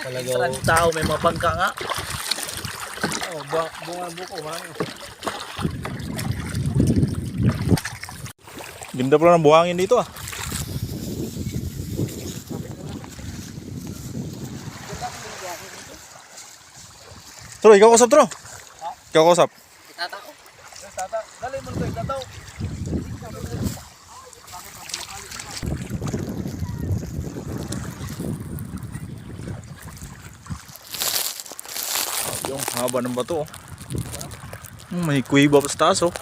Talaga. Tao may mapangka nga. Oh, bunga buko man. Ganda pala ng buhangin dito ah. Tro, ikaw kausap Tro. Ikaw kausap. Itatao. Tata, dali mo to, tataw. Yung haba ng bato oh. May kuiba pa sa taas oh.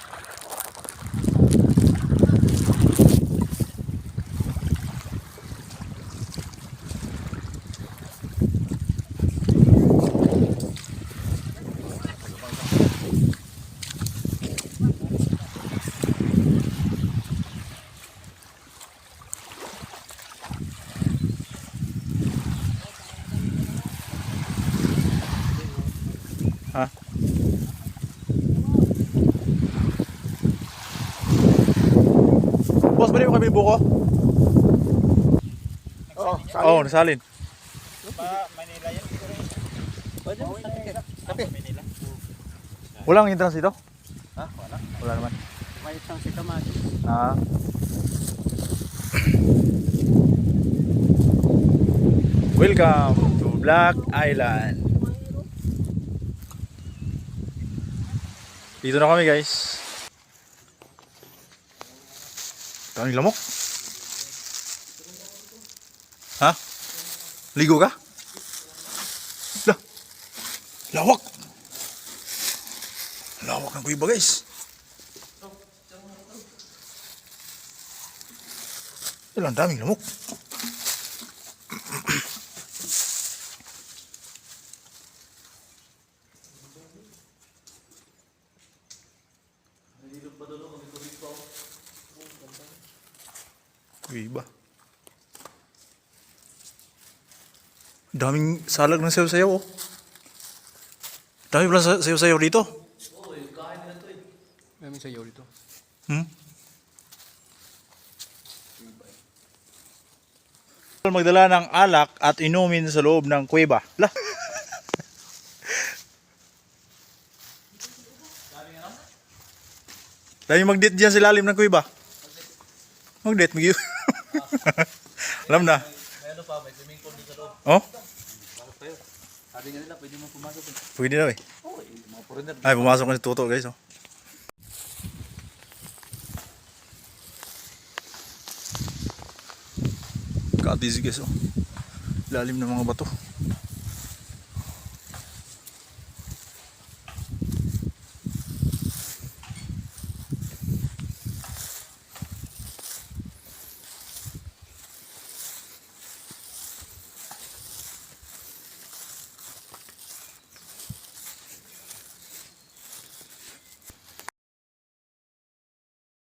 Ha? Boss, bali mo kami buko? Oo, Oo, nasalin. Manila yan. Pwede mo kape. Manila. Walang entrance dito? Ha? Wala. Wala naman. May isang si Kamatis. Ah. Welcome to Black Island. Dito na kami guys. Daming lamok. Ha? Ligo ka? Lah. Lawak. Lawak ng kuiba guys. Ilang daming lamok. Iba. Daming salag ng sayo-sayo oh. Dami pala sayo-sayo dito. Oo, yung kain nila to eh. May sayo dito. Hmm? Magdala ng alak at inumin sa loob ng kuweba. Lah. Dami mag-date dyan sa ilalim ng kuweba. Mag-date, mag Alam na. May ano pa, may swimming pool din sa loob. Oh? Bakit tayo? Sabi nga nila, pwede mo pumasok eh. Pwede na eh. Oo, mga foreigner. Ay, pumasok na si Toto guys oh. Katis guys oh. Lalim ng mga bato.